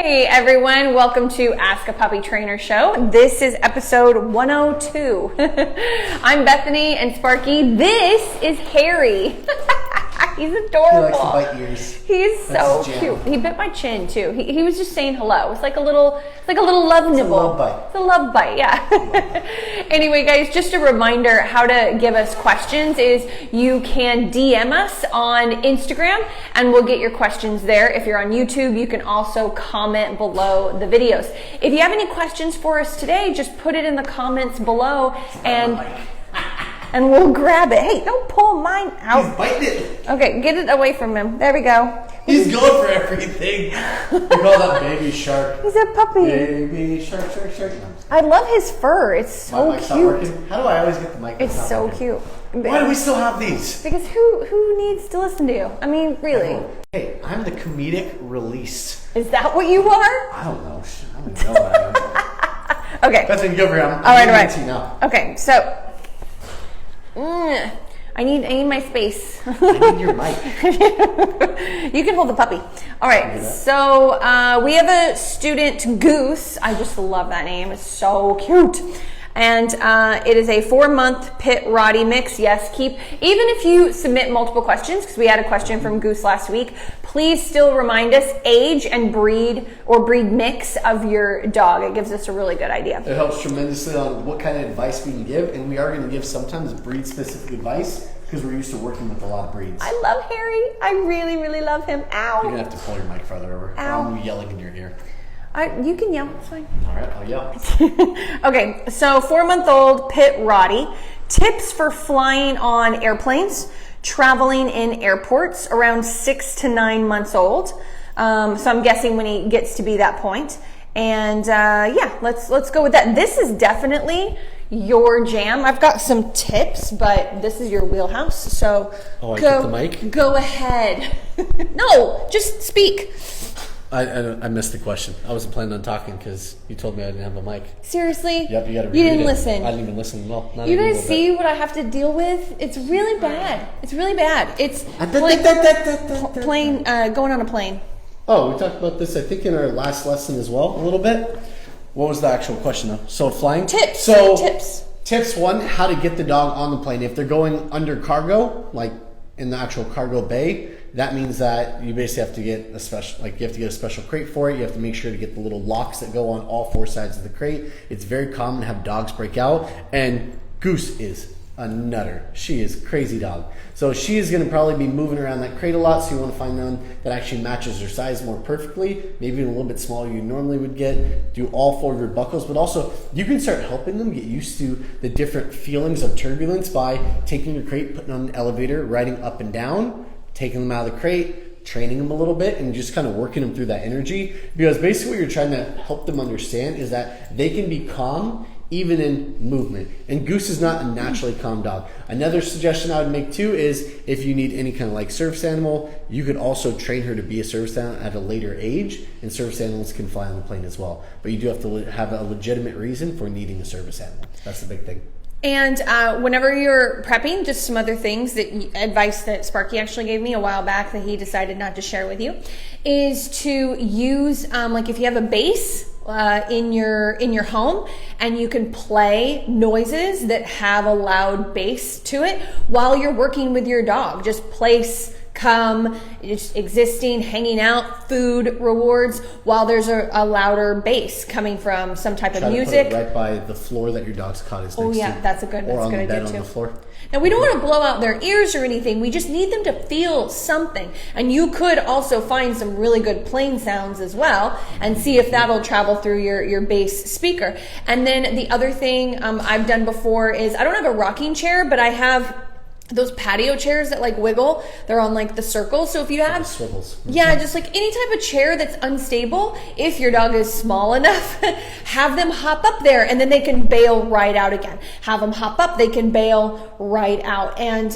Hey everyone, welcome to Ask a Puppy Trainer Show. This is episode 102. I'm Bethany and Sparky. This is Harry. He's adorable. He likes to bite ears. He's so cute. He bit my chin too. He was just saying hello. It's like a little love nibble. It's a love bite. It's a love bite, yeah. Anyway, guys, just a reminder how to give us questions is you can DM us on Instagram and we'll get your questions there. If you're on YouTube, you can also comment below the videos. If you have any questions for us today, just put it in the comments below and we'll grab it. Hey, don't pull mine out. He's biting it. Okay, get it away from him. There we go. He's going for everything. We call that baby shark. He's a puppy. Baby shark. I love his fur. It's so cute. How do I always get the mic? It's so cute. Why do we still have these? Because who needs to listen to you? I mean, really. Hey, I'm the comedic release. Is that what you are? I don't know. I don't know what I am. Okay. That's what you go for. All right. Now. Okay, so I need my space. I need your mic. You can hold the puppy. All right, so we have a student, Goose. I just love that name. It's so cute. And it is a 4-month pit Rottie mix. Yes, even if you submit multiple questions, because we had a question from Goose last week, please still remind us age and breed or breed mix of your dog. It gives us a really good idea. It helps tremendously on what kind of advice we can give, and we are going to give sometimes breed-specific advice because we're used to working with a lot of breeds. I love Harry. I really, really love him. Ow. You're going to have to pull your mic farther over. Ow. I'm yelling in your ear. You can yell. It's fine. All right, I'll yell. Okay, so 4-month-old pit Rottie. Tips for flying on airplanes, traveling in airports around 6 to 9 months old. So I'm guessing when he gets to be that point. And yeah, let's go with that. This is definitely your jam. I've got some tips, but this is your wheelhouse. So I get the mic? Go ahead. No, just speak. I missed the question. I wasn't planning on talking because you told me I didn't have a mic. Seriously? Yep, you got to read it. You didn't listen. I didn't even listen at all. You guys see what I have to deal with? It's really bad. It's really bad. It's going on a plane. Oh, we talked about this, I think, in our last lesson as well, a little bit. What was the actual question, though? So flying? Tips. Tips 1, how to get the dog on the plane. If they're going under cargo, like in the actual cargo bay, that means that you basically have to get a special crate for it. You have to make sure to get the little locks that go on all 4 sides of the crate. It's very common to have dogs break out, and Goose is a nutter. She is a crazy dog. So she is going to probably be moving around that crate a lot, so you want to find one that actually matches her size more perfectly, maybe even a little bit smaller you normally would get. Do all 4 of your buckles, but also you can start helping them get used to the different feelings of turbulence by taking your crate, putting on an elevator, riding up and down, taking them out of the crate, training them a little bit, and just kind of working them through that energy. Because basically what you're trying to help them understand is that they can be calm even in movement. And Goose is not a naturally calm dog. Another suggestion I would make too is if you need any kind of like service animal, you could also train her to be a service animal at a later age, and service animals can fly on the plane as well. But you do have to have a legitimate reason for needing a service animal. That's the big thing. And whenever you're prepping, just some other things advice that Sparky actually gave me a while back that he decided not to share with you is to use like if you have a bass in your home and you can play noises that have a loud bass to it while you're working with your dog. Just place, come, just existing, hanging out, food, rewards, while there's a louder bass coming from some type of music. Put it right by the floor that your dog's cot is next to. Oh yeah, that's a good idea too. Or on the bed on the floor. Now, we don't want to blow out their ears or anything. We just need them to feel something. And you could also find some really good plane sounds as well and see if that'll travel through your bass speaker. And then the other thing I've done before is I don't have a rocking chair, but I have those patio chairs that like wiggle. They're on like the circle. So if you have swivels, just like any type of chair that's unstable, if your dog is small enough, have them hop up there and then they can bail right out again. Have them hop up, they can bail right out. And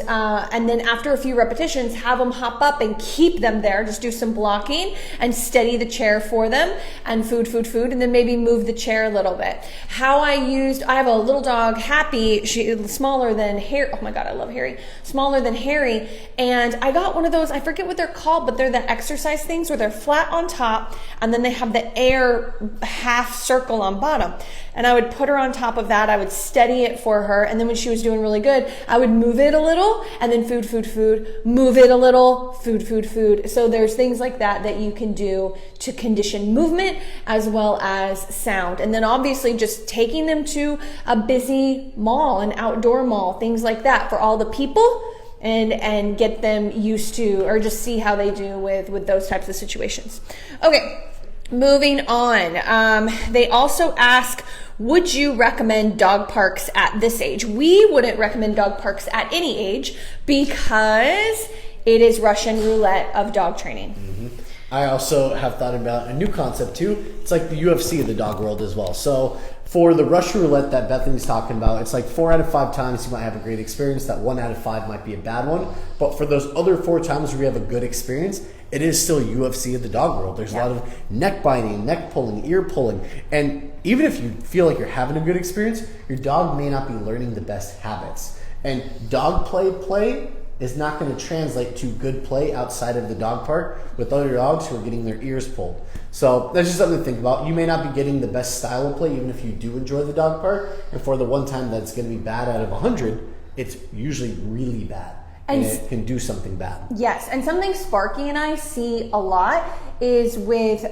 then after a few repetitions, have them hop up and keep them there. Just do some blocking and steady the chair for them and food, and then maybe move the chair a little bit. I have a little dog, Happy. She's smaller than Harry. Oh my God, I love Harry. smaller than Harry. And I got one of those, I forget what they're called, but they're the exercise things where they're flat on top and then they have the air half circle on bottom. And I would put her on top of that. I would steady it for her. And then when she was doing really good, I would move it a little and then food, food, food, move it a little, food, food, food. So there's things like that that you can do to condition movement as well as sound. And then obviously just taking them to a busy mall, an outdoor mall, things like that for all the people and get them used to, or just see how they do with those types of situations. Okay. Moving on, they also ask, would you recommend dog parks at this age? We wouldn't recommend dog parks at any age because it is Russian roulette of dog training. Mm-hmm. I also have thought about a new concept too. It's like the UFC of the dog world as well. So for the Russian roulette that Bethany's talking about, it's like 4 out of 5 times you might have a great experience. That 1 out of 5 might be a bad one. But for those other 4 times where you have a good experience, it is still UFC of the dog world. There's a lot of neck biting, neck pulling, ear pulling. And even if you feel like you're having a good experience, your dog may not be learning the best habits. And dog play is not going to translate to good play outside of the dog park with other dogs who are getting their ears pulled. So that's just something to think about. You may not be getting the best style of play even if you do enjoy the dog park. And for the one time that's going to be bad out of 100, it's usually really bad. And it can do something bad. Yes, and something Sparky and I see a lot is with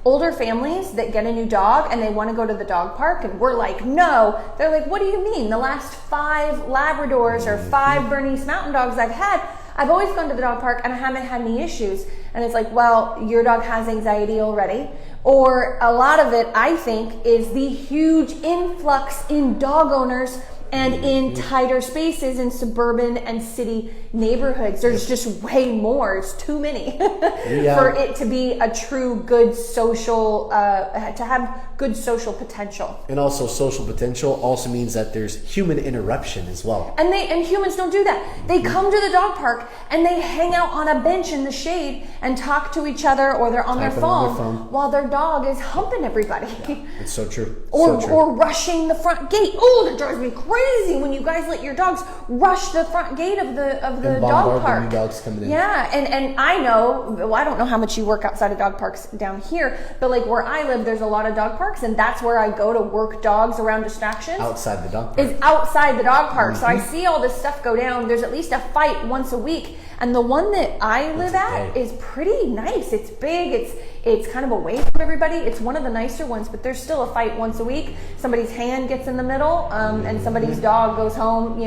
older families that get a new dog and they want to go to the dog park and we're like, no. They're like, what do you mean? The last 5 Labradors or 5 Bernese Mountain Dogs I've had, I've always gone to the dog park and I haven't had any issues. And it's like, well, your dog has anxiety already. Or a lot of it, I think, is the huge influx in dog owners and in tighter spaces in suburban and city neighborhoods. There's just way more. It's too many for it to be a true good social, to have good social potential. And also social potential also means that there's human interruption as well. And humans don't do that. They come to the dog park and they hang out on a bench in the shade and talk to each other, or they're on their phone while their dog is humping everybody. Yeah, it's so true. Or rushing the front gate. Oh, that drives me crazy when you guys let your dogs rush the front gate of the dog park. The new dogs coming in. Yeah, and I know, well, I don't know how much you work outside of dog parks down here, but like where I live, there's a lot of dog parks, and that's where I go to work dogs around distractions. Outside the dog park. Is outside the dog park. So I see all this stuff go down. There's at least a fight once a week. And the one that I live at is pretty nice. It's big. It's kind of away from everybody. It's one of the nicer ones, but there's still a fight once a week. Somebody's hand gets in the middle, and somebody's dog goes home,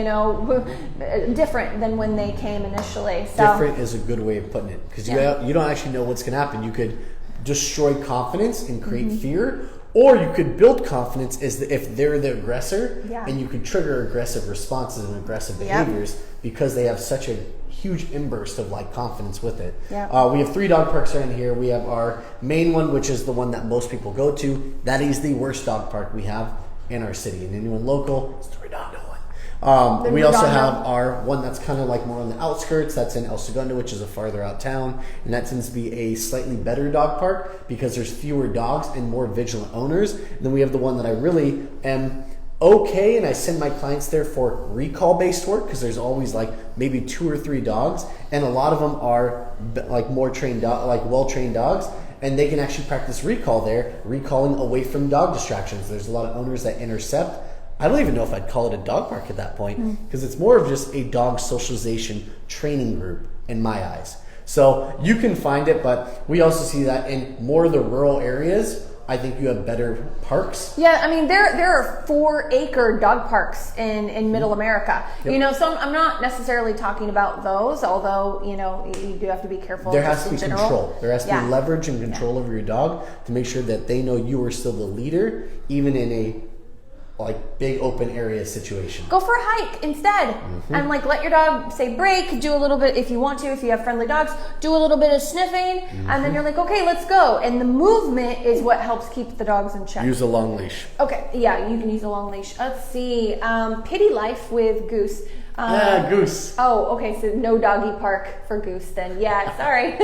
different than when they came initially. So different is a good way of putting it, because you don't actually know what's going to happen. You could destroy confidence and create fear, or you could build confidence if they're the aggressor, and you could trigger aggressive responses and aggressive behaviors because they have such a huge inburst of like confidence with it. We have 3 dog parks around here. We have our main one, which is the one that most people go to. That is the worst dog park we have in our city. And anyone local, it's the Redondo one. We also have our one that's kind of like more on the outskirts. That's in Aussiedoodle, which is a farther out town. And that tends to be a slightly better dog park because there's fewer dogs and more vigilant owners. And then we have the one that I really am okay, and I send my clients there for recall based work because there's always like maybe 2 or 3 dogs, and a lot of them are like more trained like well-trained dogs, and they can actually practice recall there, recalling away from dog distractions. There's a lot of owners that intercept. I don't even know if I'd call it a dog park at that point, because it's more of just a dog socialization training group in my eyes. So you can find it, but we also see that in more of the rural areas, I think you have better parks. Yeah, I mean, there are 4-acre dog parks in Middle America. So I'm not necessarily talking about those, although, you do have to be careful. There has to be control. There has to be leverage and control over your dog to make sure that they know you are still the leader, even in a big open area situation. Go for a hike instead, and let your dog say break, do a little bit if you want to, if you have friendly dogs, do a little bit of sniffing, and then you're like, okay, let's go. And the movement is what helps keep the dogs in check. Use a long leash. Okay, yeah, you can use a long leash. Let's see, Pity Life with Goose. Goose. Oh, okay. So no doggy park for Goose then. Yeah, sorry.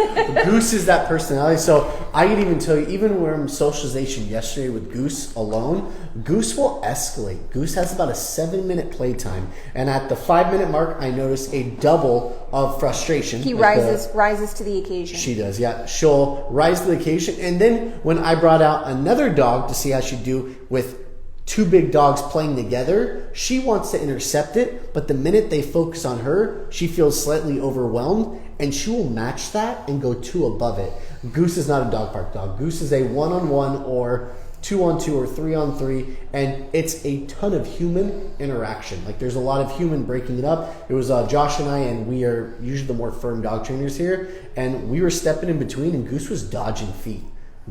Goose is that personality. So I can even tell you, even when socialization yesterday with Goose alone, Goose will escalate. Goose has about a 7-minute playtime, and at the 5-minute mark, I noticed a double of frustration. He rises to the occasion. She does, yeah. She'll rise to the occasion, and then when I brought out another dog to see how she'd do with 2 big dogs playing together, she wants to intercept it, but the minute they focus on her, she feels slightly overwhelmed, and she will match that and go 2 above it. Goose is not a dog park dog. Goose is a 1-on-1 or 2-on-2 or 3-on-3, and it's a ton of human interaction. Like, there's a lot of human breaking it up. It was Josh and I, and we are usually the more firm dog trainers here, and we were stepping in between, and Goose was dodging feet.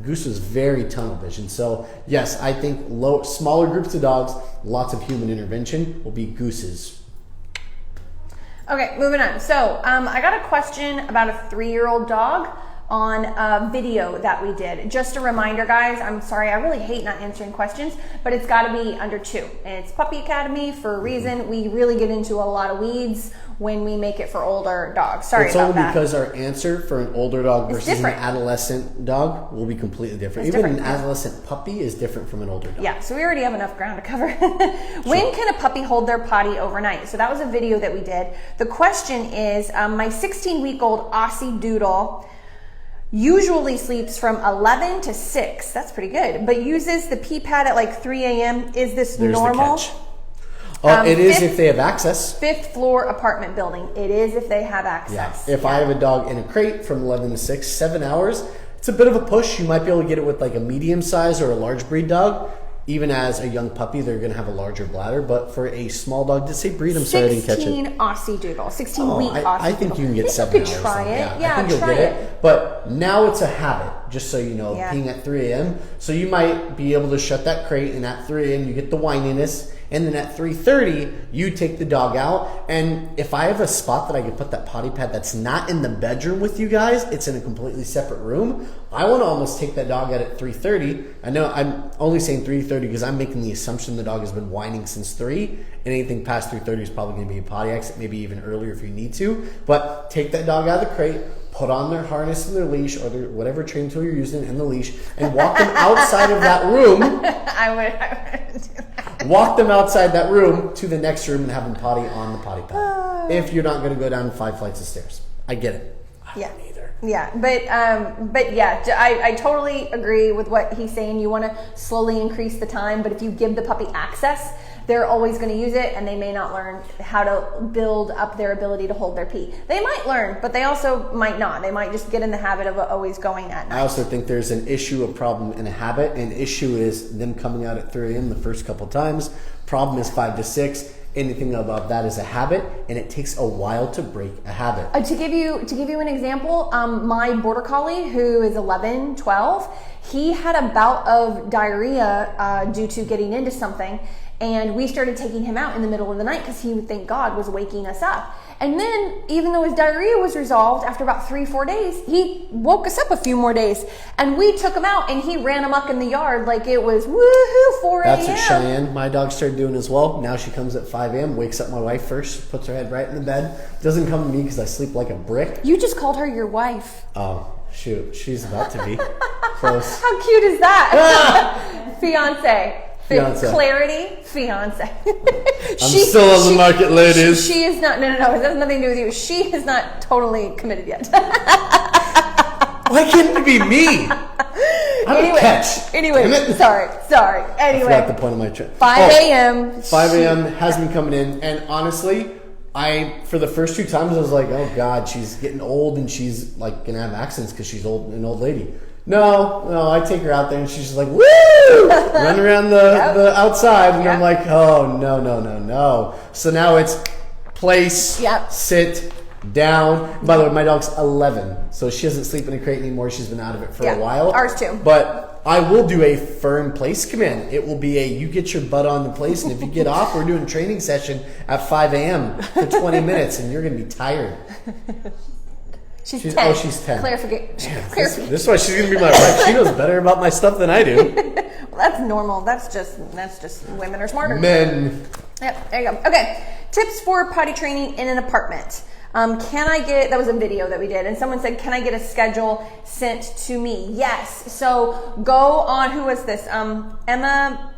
Goose was very tunnel vision. So yes, I think smaller groups of dogs, lots of human intervention will be Goose's. Okay, moving on. So I got a question about a 3-year-old dog on a video that we did. Just a reminder, guys, I'm sorry, I really hate not answering questions, but it's got to be under 2. And it's Puppy Academy for a reason. We really get into a lot of weeds when we make it for older dogs. Sorry about that. It's only because our answer for an older dog versus an adolescent dog will be completely different. Even an adolescent puppy is different from an older dog. Yeah, so we already have enough ground to cover. When can a puppy hold their potty overnight? So that was a video that we did. The question is, my 16-week-old Aussiedoodle usually sleeps from 11 to 6. That's pretty good. But uses the pee pad at like 3 a.m. Is this normal? The catch. It is if they have access. 5th floor apartment building. It is if they have access. Yeah. If I have a dog in a crate from 11 to 6, 7 hours, it's a bit of a push. You might be able to get it with like a medium size or a large breed dog. Even as a young puppy, they're going to have a larger bladder. But for a small dog, just say breed, I'm sorry I didn't catch it. 16 Aussiedoodle, 16-week Aussiedoodle. I think you can get 7 hours. You could try it. Yeah, I think you'll get it. But now it's a habit, just so you know, peeing at 3 a.m. So you might be able to shut that crate, and at 3 a.m. you get the whininess. And then at 3:30, you take the dog out. And if I have a spot that I can put that potty pad that's not in the bedroom with you guys, it's in a completely separate room, I want to almost take that dog out at 3:30. I know I'm only saying 3:30 because I'm making the assumption the dog has been whining since 3. And anything past 3:30 is probably going to be a potty exit, maybe even earlier if you need to. But take that dog out of the crate, put on their harness and their leash or their whatever training tool you're using and the leash, and walk them outside of that room. I would do that. Walk them outside that room to the next room and have them potty on the potty pad. If you're not going to go down 5 flights of stairs. I get it. I don't either. Yeah, but yeah, I totally agree with what he's saying. You want to slowly increase the time, but if you give the puppy access, they're always going to use it, and they may not learn how to build up their ability to hold their pee. They might learn, but they also might not. They might just get in the habit of always going at night. I also think there's an issue, a problem, and a habit. An issue is them coming out at 3 a.m. the first couple times. Problem is 5 to 6. Anything above that is a habit, and it takes a while to break a habit. To give you an example, my border collie, who is 11, 12, he had a bout of diarrhea due to getting into something. And we started taking him out in the middle of the night because he would think God was waking us up. And then, even though his diarrhea was resolved after about 3-4 days, he woke us up a few more days. And we took him out, and he ran amok in the yard like it was woohoo 4 a.m. That's what Cheyenne, my dog, started doing as well. Now she comes at 5 a.m., wakes up my wife first, puts her head right in the bed. Doesn't come to me because I sleep like a brick. You just called her your wife. Oh, shoot. She's about to be. Close. How cute is that? Fiance. Clarity, fiance. I'm still on the market, ladies. She is not. No. It has nothing to do with you. She is not totally committed yet. Why can't it be me? Anyway, sorry. Anyway, I forgot the point of my trip. 5 a.m. 5 a.m. has been coming in, and honestly, for the first 2 times, I was like, oh God, she's getting old, and she's like gonna have accents because she's an old lady. No, I take her out there and she's just like, woo! Run around the outside, and I'm like, oh, no. So now it's place, sit, down. By the way, my dog's 11, so she doesn't sleep in a crate anymore. She's been out of it for a while. Ours too. But I will do a firm place command. It will be you get your butt on the place, and if you get off, we're doing a training session at 5 a.m. for 20 minutes, and you're going to be tired. She's 10. Oh, she's 10. Clarification. This is why she's going to be my wife. She knows better about my stuff than I do. Well, that's normal. That's just women are smarter. Men. Yep, there you go. Okay, tips for potty training in an apartment. That was a video that we did, and someone said, can I get a schedule sent to me? Yes. So go on, who was this? Emma,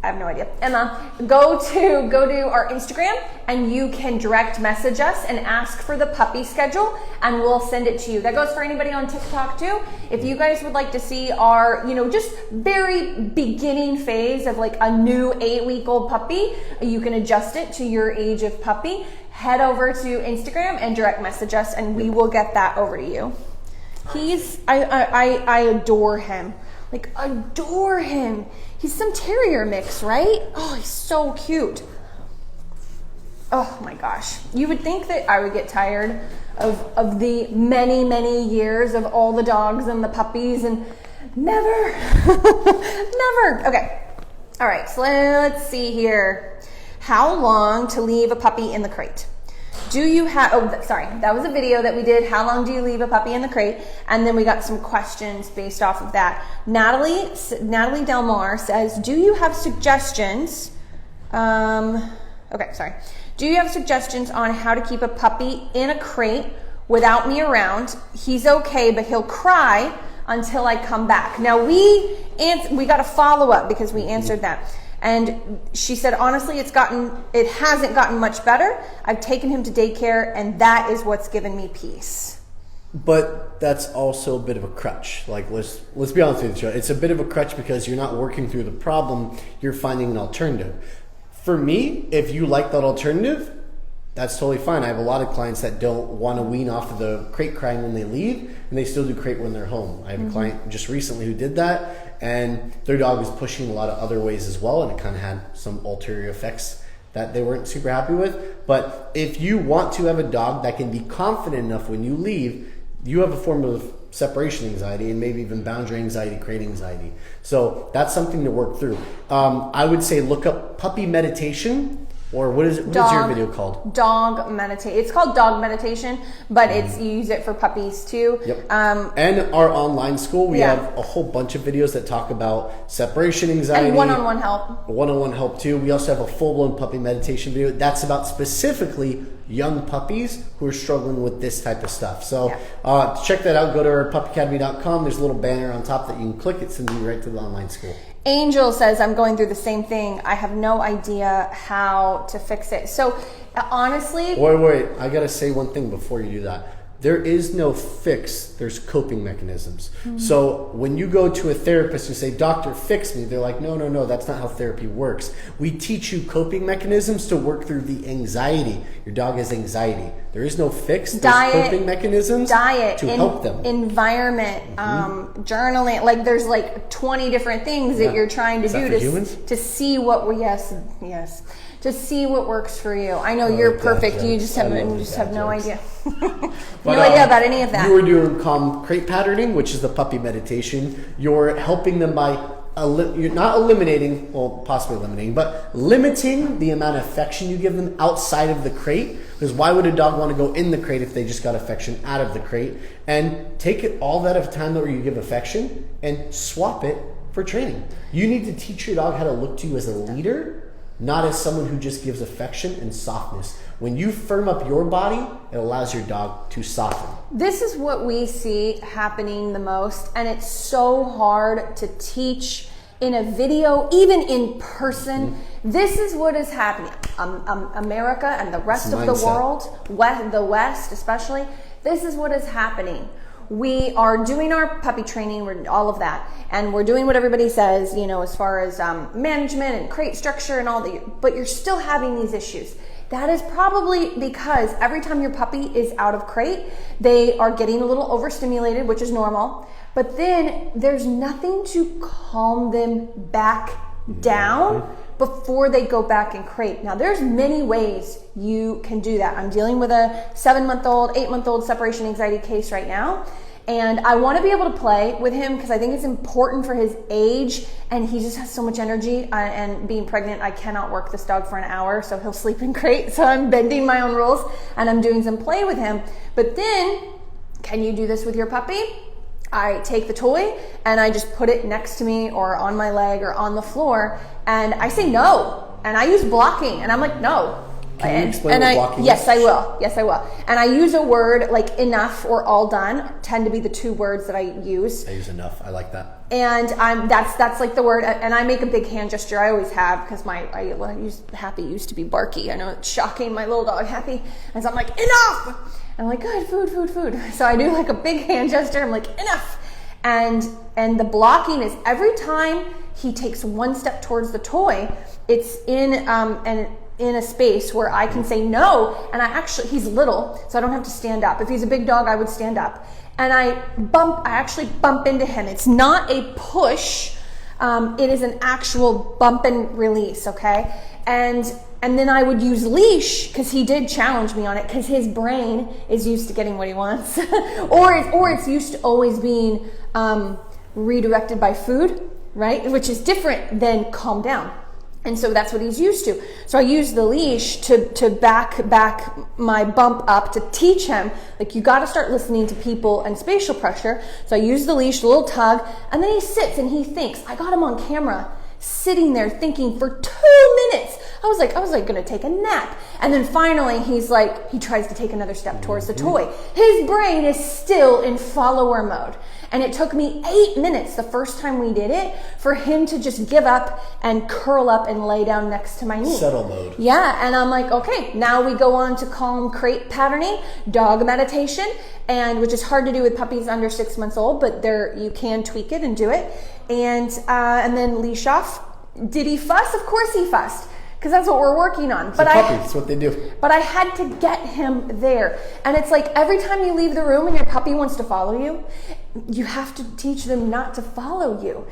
I have no idea. Emma, go to our Instagram, and you can direct message us and ask for the puppy schedule, and we'll send it to you. That goes for anybody on TikTok too. If you guys would like to see our, just very beginning phase of like a new 8-week-old puppy, you can adjust it to your age of puppy. Head over to Instagram and direct message us, and we will get that over to you. I adore him. Like, adore him. He's some terrier mix, right? Oh, he's so cute. Oh my gosh. You would think that I would get tired of the many, many years of all the dogs and the puppies, and never. Never. Okay. All right, so let's see here. How long to leave a puppy in the crate? Do you have, that was a video that we did. How long do you leave a puppy in the crate? And then we got some questions based off of that. Natalie Delmar says, do you have suggestions? Do you have suggestions on how to keep a puppy in a crate without me around? He's okay, but he'll cry until I come back. Now we got a follow up because we answered that. And she said, honestly, it hasn't gotten much better. I've taken him to daycare, and that is what's given me peace. But that's also a bit of a crutch. Like, let's be honest with each other. It's a bit of a crutch because you're not working through the problem. You're finding an alternative. For me, if you like that alternative, that's totally fine. I have a lot of clients that don't want to wean off of the crate crying when they leave, and they still do crate when they're home. I have a client just recently who did that, and their dog was pushing a lot of other ways as well, and it kind of had some ulterior effects that they weren't super happy with. But if you want to have a dog that can be confident enough when you leave, you have a form of separation anxiety and maybe even boundary anxiety, crate anxiety. So that's something to work through. I would say look up puppy meditation. Or what is your video called? Dog meditation. It's called dog meditation, but you use it for puppies too. Yep. And our online school, we have a whole bunch of videos that talk about separation anxiety. And one-on-one help. One-on-one help too. We also have a full-blown puppy meditation video that's about specifically young puppies who are struggling with this type of stuff. So to check that out, go to our puppyacademy.com. There's a little banner on top that you can click. It sends you right to the online school. Angel says, I'm going through the same thing. I have no idea how to fix it. So honestly... Wait. I got to say one thing before you do that. There is no fix. There's coping mechanisms. So when you go to a therapist and say, doctor, fix me, they're like, no, that's not how therapy works. We teach you coping mechanisms to work through the anxiety. Your dog has anxiety. There is no fix. There's coping mechanisms to help them. Environment, journaling. Like there's like 20 different things that you're trying to do to see what to see what works for you. I know you're perfect. You just have no idea. No idea about any of that. You were doing calm crate patterning, which is the puppy meditation. You're helping them by you're not eliminating, well, possibly eliminating, but limiting the amount of affection you give them outside of the crate. Because why would a dog want to go in the crate if they just got affection out of the crate? And take it all that of time where you give affection and swap it for training. You need to teach your dog how to look to you as a leader, not as someone who just gives affection and softness. When you firm up your body, it allows your dog to soften. This is what we see happening the most, and it's so hard to teach in a video, even in person. This is what is happening. America and the rest of the world, the West especially, this is what is happening. We are doing our puppy training, all of that, and we're doing what everybody says, as far as management and crate structure and all that, but you're still having these issues. That is probably because every time your puppy is out of crate, they are getting a little overstimulated, which is normal, but then there's nothing to calm them back down before they go back in crate. Now, there's many ways you can do that. I'm dealing with a 7-month-old, 8-month-old separation anxiety case right now. And I want to be able to play with him because I think it's important for his age, and he just has so much energy. And being pregnant, I cannot work this dog for an hour, so he'll sleep in crate. So I'm bending my own rules, and I'm doing some play with him. But then, can you do this with your puppy? I take the toy and I just put it next to me or on my leg or on the floor, and I say no. And I use blocking, and I'm like, no. Can you explain what blocking is? Yes, I will. Yes, I will. And I use a word like enough or all done, tend to be the 2 words that I use. I use enough. I like that. And that's like the word, and I make a big hand gesture. I always have, because Happy used to be Barky. I know it's shocking, my little dog Happy. And so I'm like, enough! And I'm like, good, food. So I do like a big hand gesture. I'm like, enough! And the blocking is every time he takes 1 step towards the toy, it's in a space where I can say no, and he's little, so I don't have to stand up. If he's a big dog, I would stand up. And I actually bump into him. It's not a push, it is an actual bump and release, okay? And then I would use leash, because he did challenge me on it, because his brain is used to getting what he wants. or it's used to always being redirected by food, right? Which is different than calm down. And so that's what he's used to. So I use the leash to back my bump up, to teach him, like, you got to start listening to people and spatial pressure. So I use the leash, a little tug, and then he sits and he thinks. I got him on camera sitting there thinking for 2 minutes. I was like going to take a nap. And then finally he tries to take another step towards the toy. His brain is still in follower mode. And it took me 8 minutes the first time we did it for him to just give up and curl up and lay down next to my knee. Settle mode. Yeah, and I'm like, okay, now we go on to calm crate patterning, dog meditation, and which is hard to do with puppies under 6 months old, but you can tweak it and do it. And then leash off. Did he fuss? Of course he fussed, because that's what we're working on. That's what they do. But I had to get him there. And it's like every time you leave the room and your puppy wants to follow you, you have to teach them not to follow you.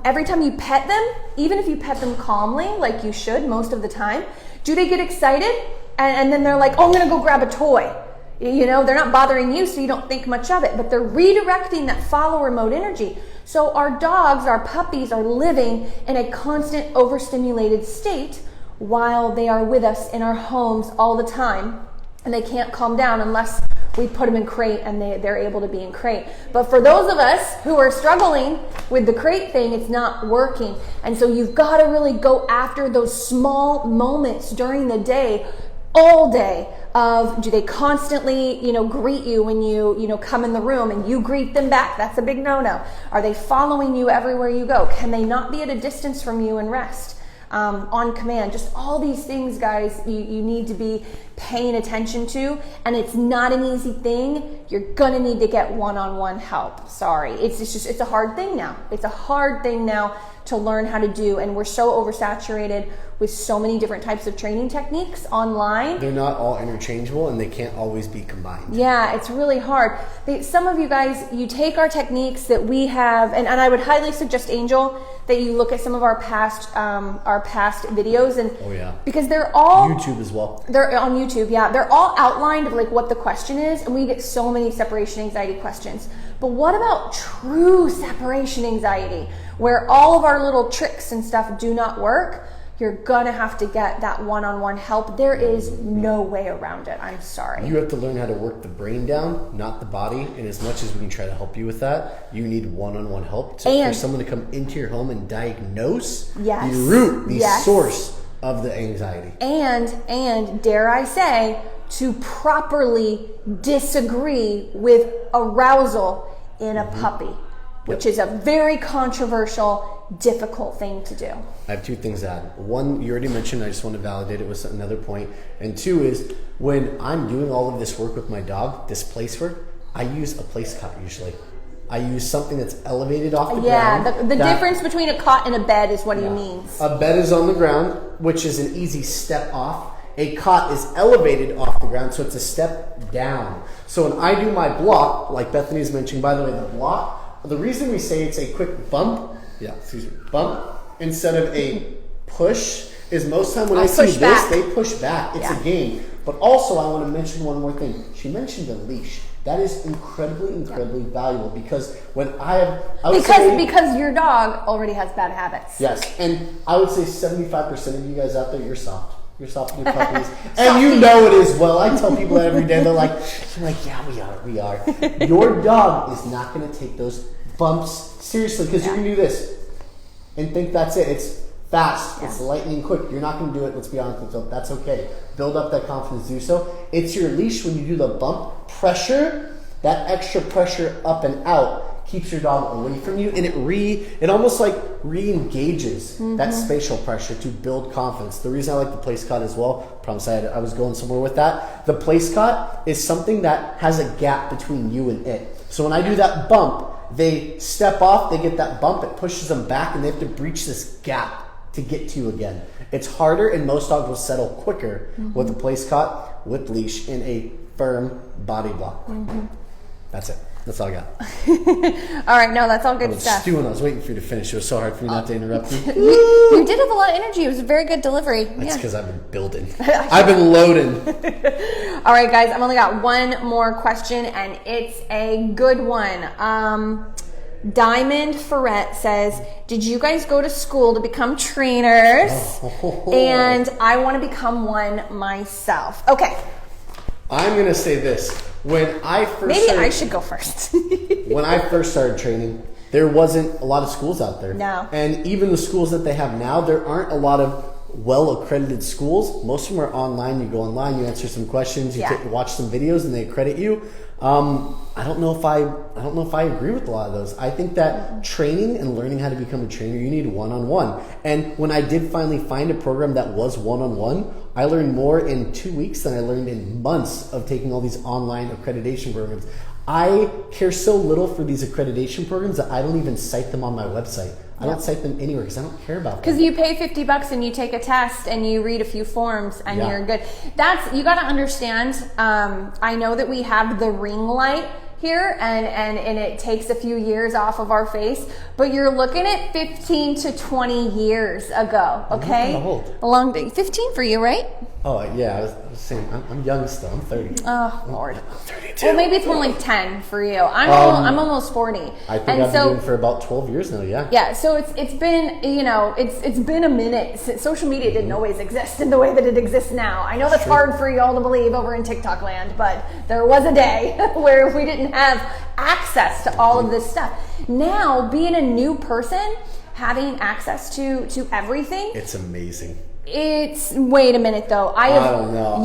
Every time you pet them, even if you pet them calmly, like you should most of the time, do they get excited? And then they're like, oh, I'm going to go grab a toy. You know, they're not bothering you, so you don't think much of it. But they're redirecting that follower mode energy. So our dogs, our puppies, are living in a constant overstimulated state while they are with us in our homes all the time, and they can't calm down unless we put them in crate and they're able to be in crate. But for those of us who are struggling with the crate thing, it's not working. And so you've got to really go after those small moments during the day, all day, of do they constantly, greet you when you come in the room and you greet them back? That's a big no-no. Are they following you everywhere you go? Can they not be at a distance from you and rest? On command, just all these things, guys, you need to be paying attention to, and it's not an easy thing. You're gonna need to get one-on-one help. Sorry, it's a hard thing now. It's a hard thing now to learn how to do, and we're so oversaturated with so many different types of training techniques online. They're not all interchangeable, and they can't always be combined. Yeah, it's really hard. Some of you guys, you take our techniques that we have, and I would highly suggest, Angel, that you look at some of our past videos, and because they're all YouTube as well. They're on YouTube, yeah. They're all outlined of like what the question is, and we get so many separation anxiety questions. But what about true separation anxiety, where all of our little tricks and stuff do not work? You're gonna have to get that one-on-one help. There is no way around it. I'm sorry. You have to learn how to work the brain down, not the body. And as much as we can try to help you with that, you need one-on-one help for someone to come into your home and diagnose the root, the source of the anxiety. And dare I say, to properly disagree with arousal in a puppy, which is a very controversial, difficult thing to do. I have 2 things to add. One, you already mentioned, I just want to validate it with another point. And 2 is, when I'm doing all of this work with my dog, this place work, I use a place cot usually. I use something that's elevated off the ground. Yeah, the difference between a cot and a bed is what he means. A bed is on the ground, which is an easy step off. A cot is elevated off the ground, so it's a step down. So when I do my block, like Bethany's mentioning, by the way, the block, the reason we say it's a quick bump, instead of a push, is most time when I see this, they push back. It's a game. But also, I want to mention one more thing. She mentioned the leash. That is incredibly valuable, because when because your dog already has bad habits. Yes, and I would say 75% of you guys out there, you're soft. You're soft with your puppies. And you know it as well. I tell people that every day. They're like, yeah, we are. Your dog is not going to take those bumps seriously, because you can do this and think that's it. It's fast. It's lightning quick. You're not going to do it. Let's be honest with you. That's okay. Build up that confidence to do so. It's your leash when you do the bump pressure. That extra pressure up and out keeps your dog away from you, and it almost like re-engages that spatial pressure to build confidence. The reason I like the place cot as well, promise I was going somewhere with that. The place cot is something that has a gap between you and it. So when I do that bump, they step off, they get that bump, it pushes them back, and they have to breach this gap to get to you again. It's harder, and most dogs will settle quicker with a place cot, with leash, in a firm body block. That's it. That's all I got. All right, no, that's all good stuff. Stewing, I was waiting for you to finish. It was so hard for me not to interrupt you. You did have a lot of energy. It was a very good delivery. That's because I've been building. I've been loading. All right, guys, I've only got one more question, and it's a good one. Diamond Ferret says, did you guys go to school to become trainers? And I want to become one myself. Okay. I'm going to say this. When I first Maybe I should go first. When I first started training, there wasn't a lot of schools out there. No. And even the schools that they have now, there aren't a lot of well-accredited schools. Most of them are online. You go online, you answer some questions, you watch some videos, and they accredit you. I don't know if I agree with a lot of those. I think that training and learning how to become a trainer, you need one-on-one. And when I did finally find a program that was one-on-one, I learned more in 2 weeks than I learned in months of taking all these online accreditation programs. I care so little for these accreditation programs that I don't even cite them on my website. I don't cite them anywhere because I don't care about them. Because you pay $50 and you take a test and you read a few forms and you're good. You got to understand. I know that we have the ring light here and it takes a few years off of our face, but you're looking at 15 to 20 years ago. Okay, a long day. 15 for you, right? Oh yeah, I was saying I'm young still. I'm 30. Oh Lord. I'm 32. Well, maybe it's more like 10 for you. I'm almost 40. I think I've been doing it for about 12 years now. Yeah. Yeah. So it's been it's been a minute. Social media didn't always exist in the way that it exists now. I know that's hard for y'all to believe over in TikTok land, but there was a day where we didn't have access to all of this stuff. Now, being a new person, having access to everything, it's amazing. Wait a minute though. I don't know.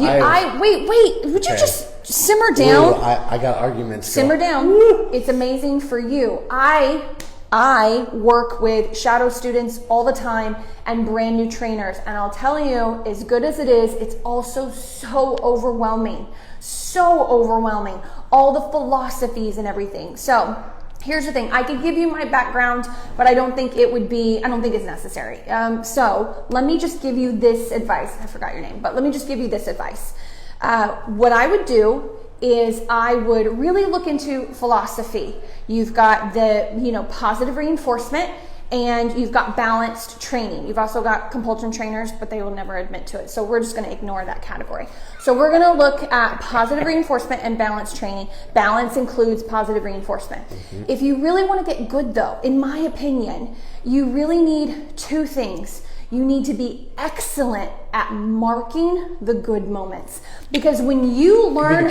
Wait. Would you just simmer down? Ooh, I got arguments. Simmer down. Woo. It's amazing for you. I work with shadow students all the time and brand new trainers. And I'll tell you, as good as it is, it's also so overwhelming. So overwhelming. All the philosophies and everything. So here's the thing. I could give you my background, but I don't think it's necessary. So let me just give you this advice. I forgot your name, but let me just give you this advice. What I would do is I would really look into philosophy. You've got the, positive reinforcement, and you've got balanced training. You've also got compulsion trainers, but they will never admit to it. So we're just going to ignore that category. So we're going to look at positive reinforcement and balanced training. Balance includes positive reinforcement. Mm-hmm. If you really want to get good though, in my opinion, you really need two things. You need to be excellent at marking the good moments. Because when you learn,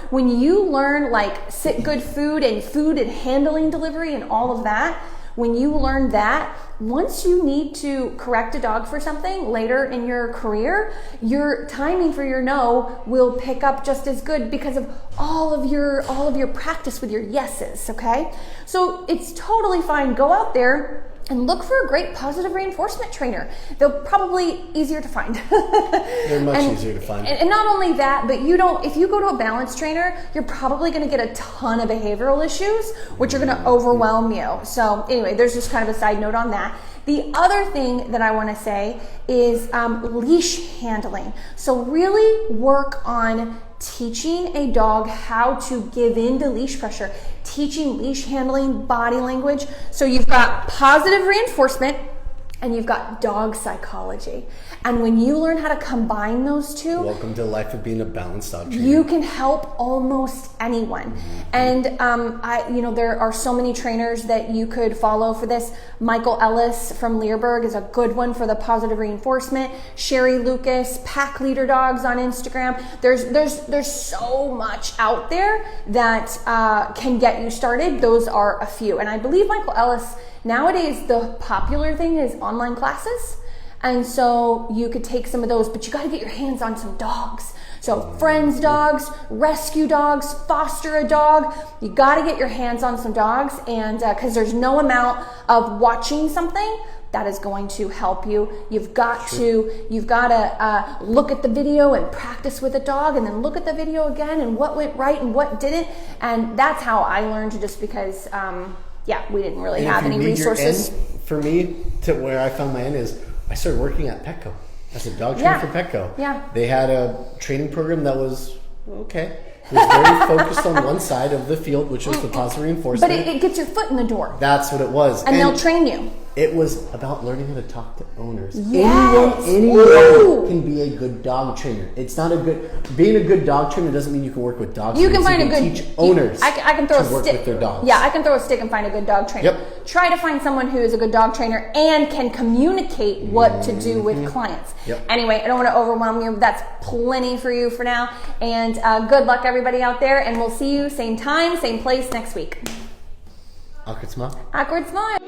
when you learn like sit good food and handling delivery and all of that, when you learn that, once you need to correct a dog for something later in your career, your timing for your no will pick up just as good because of all of your practice with your yeses, okay? So it's totally fine. Go out there and look for a great positive reinforcement trainer. They're probably easier to find. They're much easier to find. And not only that, but if you go to a balance trainer, you're probably going to get a ton of behavioral issues, which are going to overwhelm you. So anyway, there's just kind of a side note on that. The other thing that I want to say is leash handling. So really work on teaching a dog how to give in to leash pressure, teaching leash handling, body language. So you've got positive reinforcement and you've got dog psychology. And when you learn how to combine those two, welcome to the life of being a balanced dog trainer. You can help almost anyone. Mm-hmm. And there are so many trainers that you could follow for this. Michael Ellis from Learburg is a good one for the positive reinforcement. Sherry Lucas, Pack Leader Dogs on Instagram. There's so much out there that can get you started. Those are a few. And I believe Michael Ellis Nowadays, the popular thing is online classes. And so you could take some of those, but you got to get your hands on some dogs. So friends dogs, rescue dogs, foster a dog. You got to get your hands on some dogs, and because there's no amount of watching something that is going to help you. You've got to look at the video and practice with a dog, and then look at the video again and what went right and what didn't. And that's how I learned, just because we didn't really have any resources. For me, to where I found my end is I started working at Petco as a dog trainer for Petco. Yeah. They had a training program that was okay. It was very focused on one side of the field, which was the positive reinforcement. But it gets your foot in the door. That's what it was. And they'll train you. It was about learning how to talk to owners. Yes. Anyone can be a good dog trainer. It's not being a good dog trainer doesn't mean you can work with dogs. You can find a good teach owners. I can throw to work with their dogs. Yeah, I can throw a stick and find a good dog trainer. Yep. Try to find someone who is a good dog trainer and can communicate what to do with clients. Yep. Anyway, I don't want to overwhelm you. That's plenty for you for now. And good luck, everybody out there. And we'll see you same time, same place next week. Awkward smile. Awkward smile.